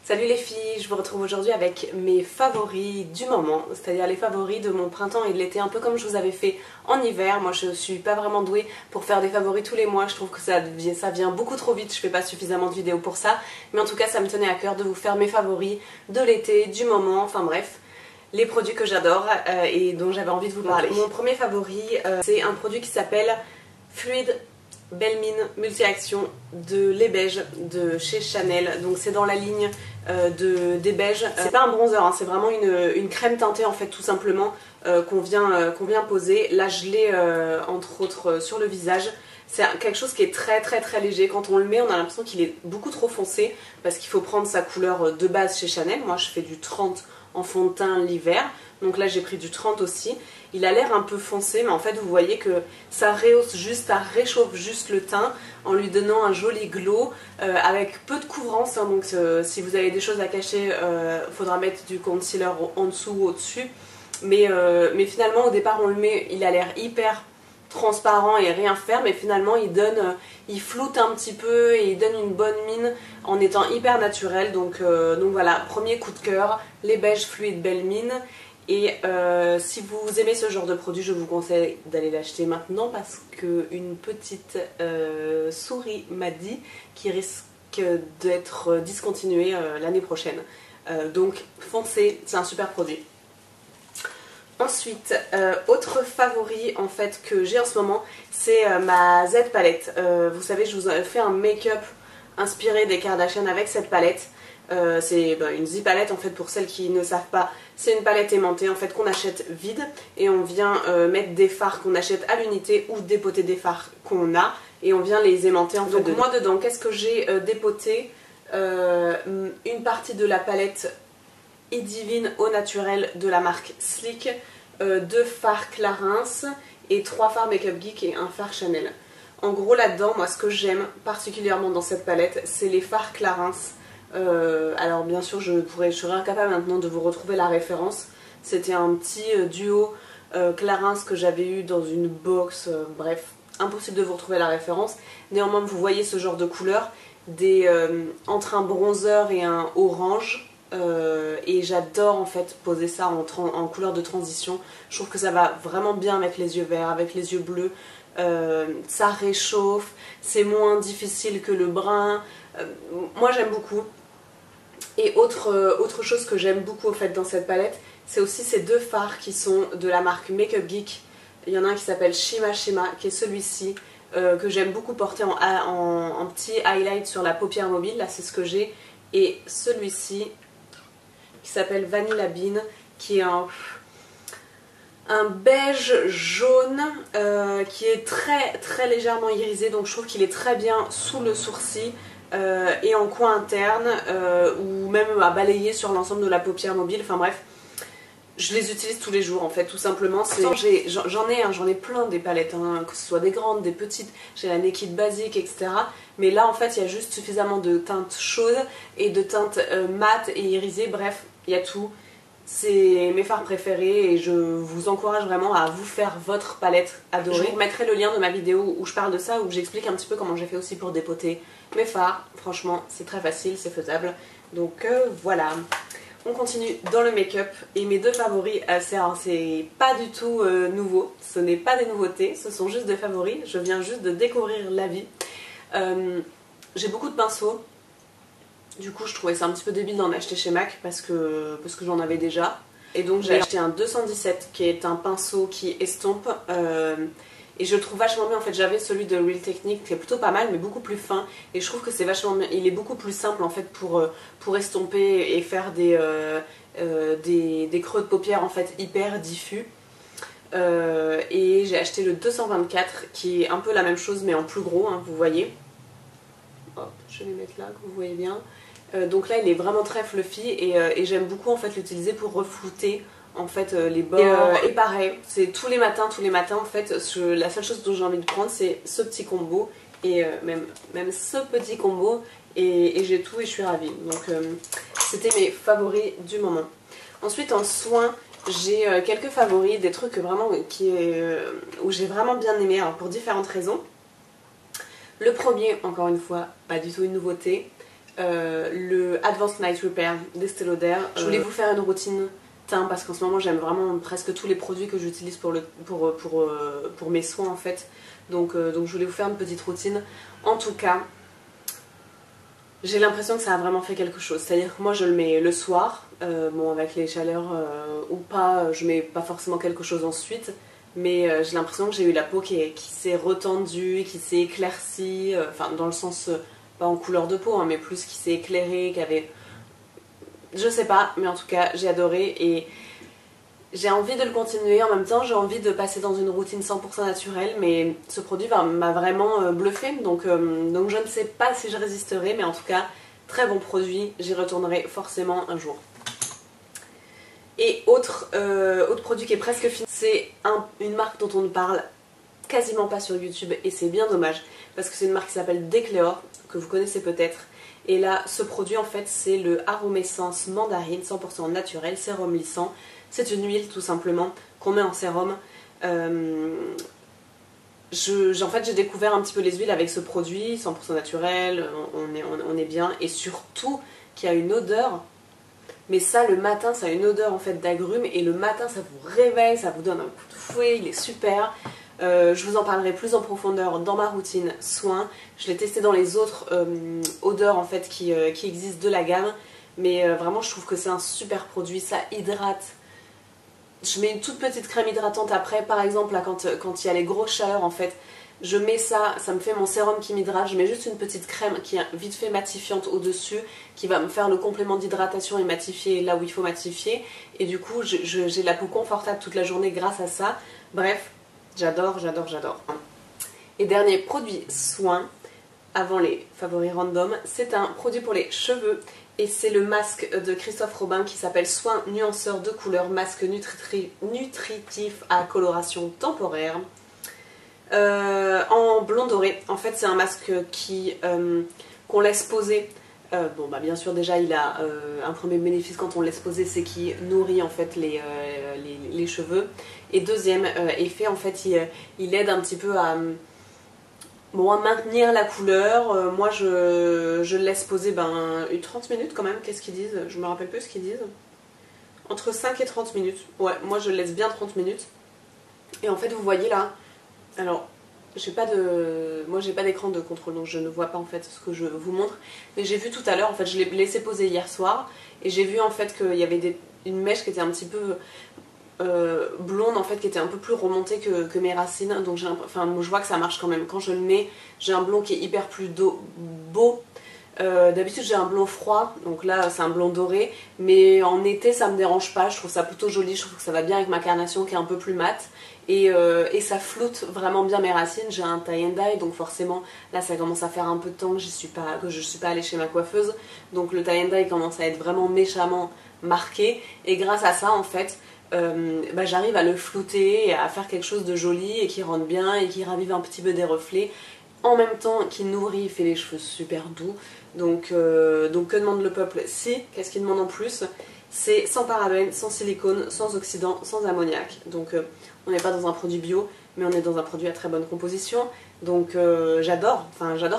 Salut les filles, je vous retrouve aujourd'hui avec mes favoris du moment, c'est-à-dire les favoris de mon printemps et de l'été, un peu comme je vous avais fait en hiver. Moi je suis pas vraiment douée pour faire des favoris tous les mois, je trouve que ça vient beaucoup trop vite, je fais pas suffisamment de vidéos pour ça, mais en tout cas ça me tenait à cœur de vous faire mes favoris de l'été, du moment, enfin bref, les produits que j'adore et dont j'avais envie de vous parler. Mon premier favori, c'est un produit qui s'appelle Fluid Belle Mine Multi-Action de lait beige de chez Chanel. Donc c'est dans la ligne des beiges. C'est pas un bronzer, hein, c'est vraiment une crème teintée en fait tout simplement qu'on vient poser. Là je l'ai entre autres sur le visage. C'est quelque chose qui est très léger. Quand on le met on a l'impression qu'il est beaucoup trop foncé parce qu'il faut prendre sa couleur de base chez Chanel. Moi je fais du 30 en fond de teint l'hiver. Donc là j'ai pris du 30 aussi. Il a l'air un peu foncé mais en fait vous voyez que ça rehausse juste, ça réchauffe juste le teint en lui donnant un joli glow avec peu de couvrance, hein, donc si vous avez des choses à cacher il faudra mettre du concealer en dessous ou au-dessus, mais finalement au départ on le met, il a l'air hyper transparent et rien faire, mais finalement il floute un petit peu et il donne une bonne mine en étant hyper naturel, donc voilà, premier coup de cœur, les beiges fluides Belle Mine. Et si vous aimez ce genre de produit, je vous conseille d'aller l'acheter maintenant parce qu'une petite souris m'a dit qu'il risque d'être discontinué l'année prochaine. Donc foncez, c'est un super produit. Ensuite, autre favori en fait que j'ai en ce moment, c'est ma Z palette. Vous savez, je vous ai fait un make-up inspiré des Kardashian avec cette palette. C'est une Z palette en fait, pour celles qui ne savent pas, c'est une palette aimantée en fait qu'on achète vide et on vient mettre des fards qu'on achète à l'unité ou dépoter des fards qu'on a et on vient les aimanter en fait. Donc moi dedans, qu'est-ce que j'ai dépoté? Une partie de la palette E-Divine au naturel de la marque Sleek, 2 fards Clarins et 3 fards Makeup Geek et un fard Chanel. En gros là-dedans, moi ce que j'aime particulièrement dans cette palette, c'est les fards Clarins. Alors bien sûr je serais incapable maintenant de vous retrouver la référence. C'était un petit duo Clarins que j'avais eu dans une box, bref, impossible de vous retrouver la référence. Néanmoins vous voyez ce genre de couleur, entre un bronzer et un orange, et j'adore en fait poser ça en couleur de transition. Je trouve que ça va vraiment bien avec les yeux verts, avec les yeux bleus. Ça réchauffe, c'est moins difficile que le brun. Moi j'aime beaucoup. Et autre chose que j'aime beaucoup en fait dans cette palette, c'est aussi ces 2 fards qui sont de la marque Makeup Geek. Il y en a un qui s'appelle Shima Shima, qui est celui-ci, que j'aime beaucoup porter en petit highlight sur la paupière mobile. Là c'est ce que j'ai. Et celui-ci qui s'appelle Vanilla Bean, qui est un beige jaune qui est très légèrement irisé, donc je trouve qu'il est très bien sous le sourcil et en coin interne ou même à balayer sur l'ensemble de la paupière mobile. Enfin bref, je les utilise tous les jours en fait, tout simplement. J'en ai plein des palettes, hein, que ce soit des grandes, des petites, j'ai la Naked basique, etc. Mais là en fait il y a juste suffisamment de teintes chaudes et de teintes mates et irisées, bref, il y a tout. C'est mes fards préférés et je vous encourage vraiment à vous faire votre palette adorée. Je vous remettrai le lien de ma vidéo où je parle de ça, où j'explique un petit peu comment j'ai fait aussi pour dépoter mes fards. Franchement, c'est très facile, c'est faisable. Donc voilà. On continue dans le make-up et mes 2 favoris, c'est pas du tout nouveau. Ce n'est pas des nouveautés, ce sont juste des favoris. Je viens juste de découvrir la vie. J'ai beaucoup de pinceaux. Du coup je trouvais ça un petit peu débile d'en acheter chez MAC parce que j'en avais déjà. Et donc j'ai acheté un 217 qui est un pinceau qui estompe et je le trouve vachement bien en fait. J'avais celui de Real Technique qui est plutôt pas mal mais beaucoup plus fin et je trouve que c'est vachement bien. Il est beaucoup plus simple en fait pour estomper et faire des creux de paupières en fait hyper diffus. Et j'ai acheté le 224 qui est un peu la même chose mais en plus gros, hein, vous voyez. Hop, je vais mettre là que vous voyez bien. Donc là il est vraiment très fluffy et j'aime beaucoup en fait l'utiliser pour reflouter en fait les bords. Et pareil, c'est tous les matins en fait, la seule chose dont j'ai envie de prendre c'est ce petit combo et même ce petit combo et j'ai tout et je suis ravie. Donc c'était mes favoris du moment. Ensuite en soins, j'ai quelques favoris, des trucs vraiment où j'ai vraiment bien aimé, alors pour différentes raisons. Le premier, encore une fois, pas du tout une nouveauté, le Advanced Night Repair d'Estée Lauder. Je voulais vous faire une routine teint parce qu'en ce moment j'aime vraiment presque tous les produits que j'utilise pour mes soins en fait. Donc je voulais vous faire une petite routine. En tout cas, j'ai l'impression que ça a vraiment fait quelque chose. C'est-à-dire que moi je le mets le soir, bon avec les chaleurs ou pas, je mets pas forcément quelque chose ensuite. Mais j'ai l'impression que j'ai eu la peau qui s'est retendue, qui s'est éclaircie, enfin dans le sens, pas en couleur de peau, hein, mais plus qui s'est éclairée, qui avait... Je sais pas, mais en tout cas j'ai adoré et j'ai envie de le continuer. En même temps j'ai envie de passer dans une routine 100% naturelle, mais ce produit m'a vraiment bluffé, donc je ne sais pas si je résisterai, mais en tout cas très bon produit, j'y retournerai forcément un jour. Et autre produit qui est presque fini, c'est une marque dont on ne parle quasiment pas sur YouTube et c'est bien dommage parce que c'est une marque qui s'appelle Decléor, que vous connaissez peut-être. Et là, ce produit en fait c'est le Aromessence Mandarine 100% naturel, sérum lissant. C'est une huile tout simplement qu'on met en sérum. En fait j'ai découvert un petit peu les huiles avec ce produit, 100% naturel, on est bien et surtout qui a une odeur. Mais ça, le matin, ça a une odeur en fait d'agrumes et le matin, ça vous réveille, ça vous donne un coup de fouet, il est super. Je vous en parlerai plus en profondeur dans ma routine soins. Je l'ai testé dans les autres odeurs en fait qui existent de la gamme. Mais vraiment, je trouve que c'est un super produit, ça hydrate. Je mets une toute petite crème hydratante après, par exemple, là, quand il y a les grosses chaleurs en fait. Je mets ça, ça me fait mon sérum qui m'hydrate, je mets juste une petite crème qui est vite fait matifiante au-dessus, qui va me faire le complément d'hydratation et matifier là où il faut matifier. Et du coup, j'ai la peau confortable toute la journée grâce à ça. Bref, j'adore, j'adore, j'adore. Et dernier produit soin, avant les favoris random, c'est un produit pour les cheveux. Et c'est le masque de Christophe Robin qui s'appelle Soin Nuanceur de couleur, masque nutritif à coloration temporaire. En blond doré. En fait c'est un masque qu'on laisse poser. Bon bah bien sûr déjà il a un premier bénéfice quand on le laisse poser, c'est qu'il nourrit en fait les cheveux. Et deuxième effet en fait il aide un petit peu à maintenir la couleur. Moi je le laisse poser 30 minutes quand même. Qu'est-ce qu'ils disent? Je me rappelle plus ce qu'ils disent. Entre 5 et 30 minutes. Ouais, moi je le laisse bien 30 minutes. Et en fait vous voyez là, alors, moi j'ai pas d'écran de contrôle donc je ne vois pas en fait ce que je vous montre. Mais j'ai vu tout à l'heure, en fait je l'ai laissé poser hier soir et j'ai vu en fait qu'il y avait une mèche qui était un petit peu blonde en fait, qui était un peu plus remontée que mes racines. Donc je vois que ça marche quand même. Quand je le mets, j'ai un blond qui est hyper plus beau. D'habitude j'ai un blond froid, donc là c'est un blond doré, mais en été ça me dérange pas, je trouve ça plutôt joli, je trouve que ça va bien avec ma carnation qui est un peu plus mate et ça floute vraiment bien mes racines. J'ai un tie and dye, donc forcément là ça commence à faire un peu de temps que je suis pas allée chez ma coiffeuse, donc le tie and dye commence à être vraiment méchamment marqué et grâce à ça en fait j'arrive à le flouter et à faire quelque chose de joli et qui rentre bien et qui ravive un petit peu des reflets. En même temps qu'il nourrit, il fait les cheveux super doux. Donc que demande le peuple? Si, qu'est-ce qu'il demande en plus? C'est sans parabènes, sans silicone, sans oxydants, sans ammoniac. Donc on n'est pas dans un produit bio, mais on est dans un produit à très bonne composition. Donc j'adore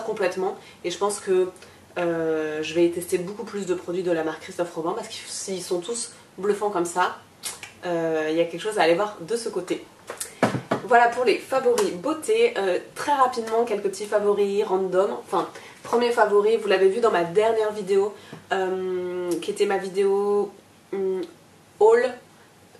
complètement. Et je pense que je vais tester beaucoup plus de produits de la marque Christophe Robin parce que s'ils sont tous bluffants comme ça, il y a quelque chose à aller voir de ce côté. Voilà pour les favoris beauté. Très rapidement, quelques petits favoris random. Enfin, premier favori, vous l'avez vu dans ma dernière vidéo, qui était ma vidéo haul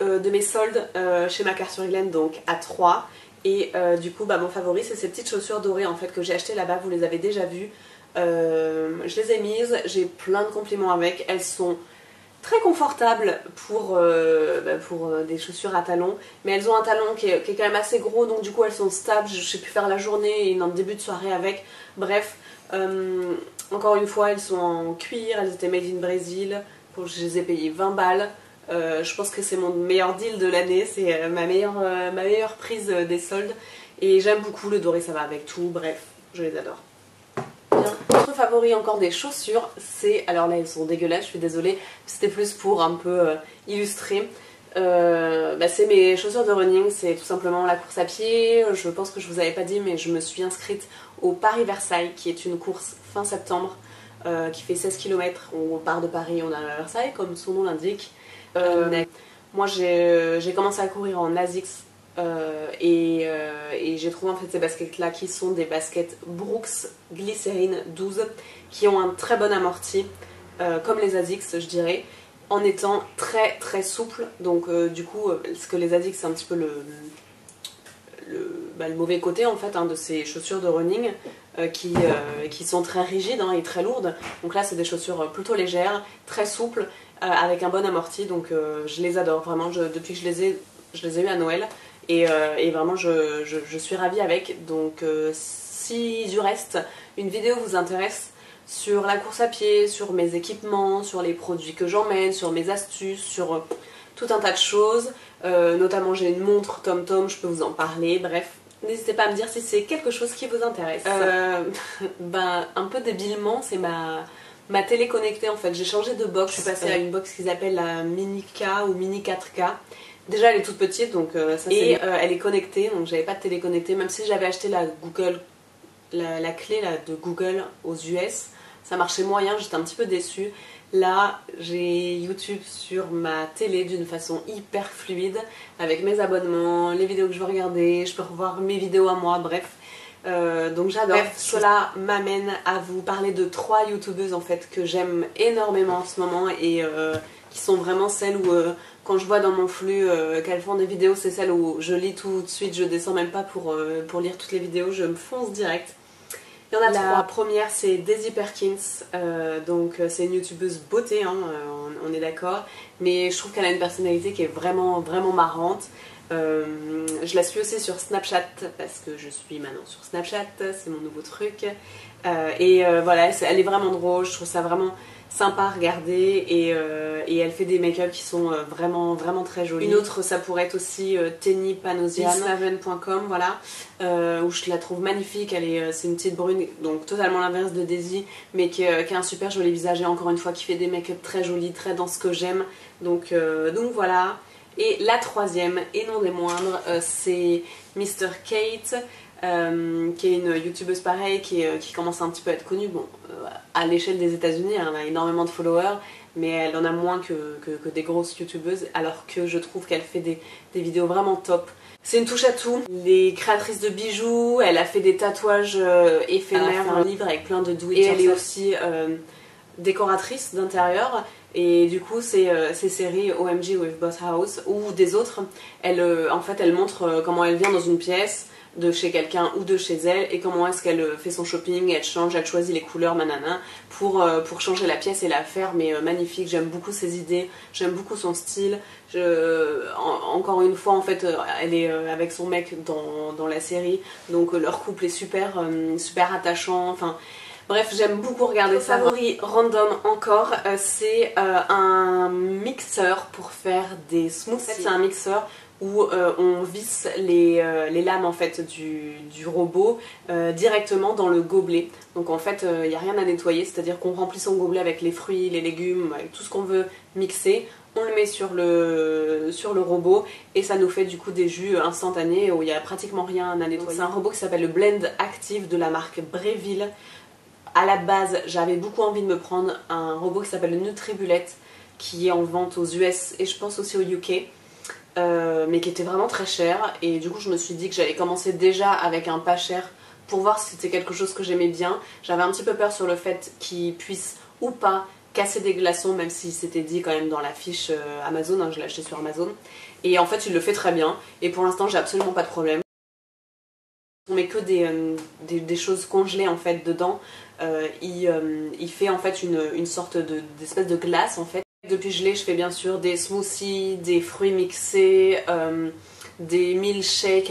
de mes soldes chez Macar-sur-Hélène, donc à 3. Et du coup, mon favori, c'est ces petites chaussures dorées en fait que j'ai achetées là-bas. Vous les avez déjà vues. Je les ai mises, j'ai plein de compliments avec. Elles sont très confortable pour des chaussures à talons, mais elles ont un talon qui est quand même assez gros, donc du coup elles sont stables, je sais plus faire la journée et un début de soirée avec. Bref, encore une fois elles sont en cuir, elles étaient made in Brésil, je les ai payées 20 balles. Je pense que c'est mon meilleur deal de l'année, c'est ma meilleure prise des soldes et j'aime beaucoup, le doré ça va avec tout, bref, je les adore. Autre favori encore des chaussures, c'est, alors là elles sont dégueulasses, je suis désolée, c'était plus pour un peu illustrer. C'est mes chaussures de running, c'est tout simplement la course à pied. Je pense que je vous avais pas dit, mais je me suis inscrite au Paris-Versailles qui est une course fin septembre qui fait 16 km. On part de Paris, on arrive à Versailles, comme son nom l'indique. Moi j'ai commencé à courir en ASICS et j'ai trouvé en fait ces baskets là qui sont des baskets Brooks Glycérine 12 qui ont un très bon amorti, comme les ASICS je dirais, en étant très très souple. Donc du coup, parce que les ASICS c'est un petit peu le mauvais côté en fait de ces chaussures de running qui sont très rigides et très lourdes. Donc là c'est des chaussures plutôt légères, très souples, avec un bon amorti. Donc je les adore vraiment. Depuis que je les ai eu à Noël et vraiment je suis ravie avec. Donc si du reste une vidéo vous intéresse sur la course à pied, sur mes équipements, sur les produits que j'emmène, sur mes astuces, sur tout un tas de choses, notamment j'ai une montre TomTom, je peux vous en parler, bref, n'hésitez pas à me dire si c'est quelque chose qui vous intéresse. Un peu débilement, c'est ma télé connectée en fait, j'ai changé de box, je suis passée à une box qu'ils appellent la Mini K ou Mini 4K. Déjà elle est toute petite donc ça c'est... elle est connectée, donc j'avais pas de télé connectée, même si j'avais acheté la Google, la clé là, de Google aux US, ça marchait moyen, j'étais un petit peu déçue. Là, j'ai YouTube sur ma télé d'une façon hyper fluide, avec mes abonnements, les vidéos que je veux regarder, je peux revoir mes vidéos à moi, bref. Donc j'adore. Cela m'amène à vous parler de 3 youtubeuses en fait que j'aime énormément en ce moment et qui sont vraiment celles où quand je vois dans mon flux qu'elles font des vidéos, c'est celles où je lis tout de suite, je descends même pas pour lire toutes les vidéos, je me fonce direct. Il y en a 3. La première c'est Daisy Perkins, donc c'est une youtubeuse beauté, on est d'accord, mais je trouve qu'elle a une personnalité qui est vraiment vraiment marrante. Je la suis aussi sur Snapchat parce que je suis maintenant sur Snapchat, c'est mon nouveau truc. Voilà, elle est vraiment drôle, je trouve ça vraiment sympa à regarder et elle fait des make-up qui sont vraiment vraiment très jolis. Une autre ça pourrait être aussi Tenny Panosian, Snaven.com, voilà, où je la trouve magnifique. C'est une petite brune, donc totalement l'inverse de Daisy, mais qui a un super joli visage et encore une fois qui fait des make-up très jolis, très dans ce que j'aime. Donc voilà. Et la troisième, et non des moindres, c'est Mr. Kate, qui est une youtubeuse pareille, qui commence un petit peu à être connue. Bon, à l'échelle des États-Unis, elle a énormément de followers, mais elle en a moins que des grosses youtubeuses, alors que je trouve qu'elle fait des vidéos vraiment top. C'est une touche à tout. Les créatrices de bijoux, elle a fait des tatouages éphémères, elle a fait un livre avec plein de do-it-yourself. Et elle est aussi décoratrice d'intérieur. Et du coup, ces séries OMG with Boss House ou des autres, en fait, elle montre comment elle vient dans une pièce de chez quelqu'un ou de chez elle et comment est-ce qu'elle fait son shopping, elle change, elle choisit les couleurs, manana, pour changer la pièce et la faire, mais magnifique. J'aime beaucoup ses idées, j'aime beaucoup son style. Encore une fois, en fait, elle est avec son mec dans la série, donc leur couple est super attachant, enfin... Bref, j'aime beaucoup regarder ça. Favori random encore, c'est un mixeur pour faire des smoothies. En fait, c'est un mixeur où on visse les lames en fait du robot directement dans le gobelet. Donc en fait, il n'y a rien à nettoyer, c'est-à-dire qu'on remplit son gobelet avec les fruits, les légumes, avec tout ce qu'on veut mixer. On le met sur le robot et ça nous fait du coup des jus instantanés où il n'y a pratiquement rien à nettoyer. C'est un robot qui s'appelle le Blend Active de la marque Breville. À la base, j'avais beaucoup envie de me prendre un robot qui s'appelle le Nutribullet, qui est en vente aux US et je pense aussi au UK, mais qui était vraiment très cher. Et du coup, je me suis dit que j'allais commencer déjà avec un pas cher pour voir si c'était quelque chose que j'aimais bien. J'avais un petit peu peur sur le fait qu'il puisse ou pas casser des glaçons, même si c'était dit quand même dans la fiche Amazon, je l'ai acheté sur Amazon. Et en fait, il le fait très bien. Et pour l'instant, j'ai absolument pas de problème. On met que des choses congelées en fait dedans. Il fait en fait une sorte d'espèce de glace en fait. Depuis gelé, je fais bien sûr des smoothies, des fruits mixés, des milkshakes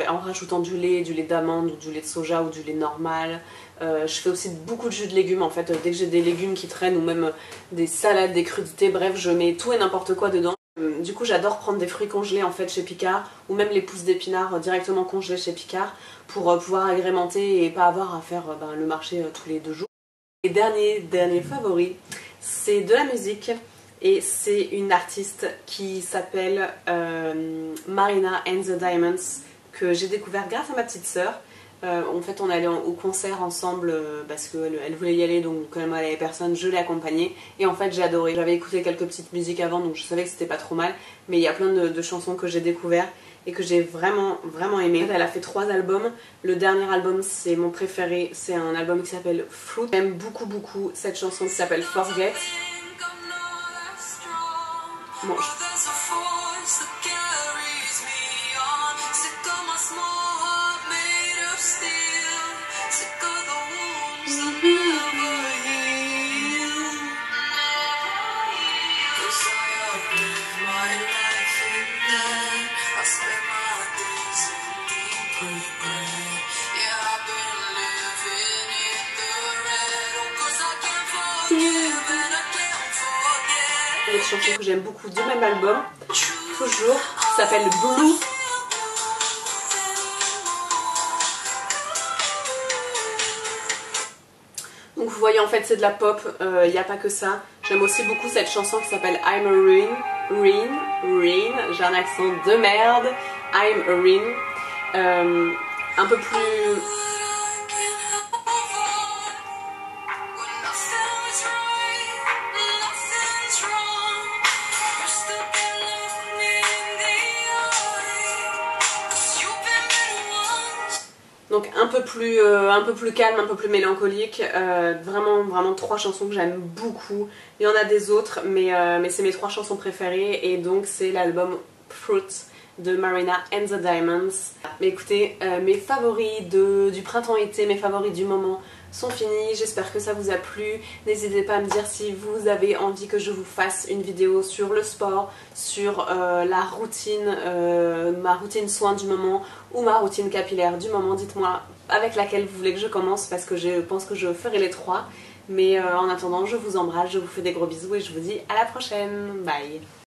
en rajoutant du lait d'amande ou du lait de soja ou du lait normal. Je fais aussi beaucoup de jus de légumes en fait. Dès que j'ai des légumes qui traînent ou même des salades, des crudités, bref, je mets tout et n'importe quoi dedans. Du coup, j'adore prendre des fruits congelés en fait chez Picard ou même les pousses d'épinards directement congelées chez Picard pour pouvoir agrémenter et pas avoir à faire le marché tous les 2 jours. Et dernier favori, c'est de la musique et c'est une artiste qui s'appelle Marina and the Diamonds que j'ai découvert grâce à ma petite sœur. En fait on allait au concert ensemble parce qu'elle voulait y aller, donc comme elle avait personne je l'ai accompagnée et en fait j'ai adoré. J'avais écouté quelques petites musiques avant donc je savais que c'était pas trop mal, mais il y a plein de chansons que j'ai découvert et que j'ai vraiment aimé. Elle a fait 3 albums, le dernier album c'est mon préféré, c'est un album qui s'appelle Fruit. J'aime beaucoup cette chanson qui s'appelle Forget. Bon, une chanson que j'aime beaucoup du même album, toujours, qui s'appelle Blue. Donc vous voyez en fait c'est de la pop, il n'y a pas que ça. J'aime aussi beaucoup cette chanson qui s'appelle I'm a Rain, j'ai un accent de merde, I'm a Rain, un peu plus... Donc un peu plus calme, un peu plus mélancolique, vraiment 3 chansons que j'aime beaucoup. Il y en a des autres, mais c'est mes 3 chansons préférées et donc c'est l'album Fruit de Marina and the Diamonds. Mais écoutez, mes favoris du printemps-été, mes favoris du moment sont finis. J'espère que ça vous a plu. N'hésitez pas à me dire si vous avez envie que je vous fasse une vidéo sur le sport, sur la routine, ma routine soin du moment ou ma routine capillaire du moment. Dites-moi avec laquelle vous voulez que je commence parce que je pense que je ferai les 3. Mais en attendant, je vous embrasse, je vous fais des gros bisous et je vous dis à la prochaine. Bye!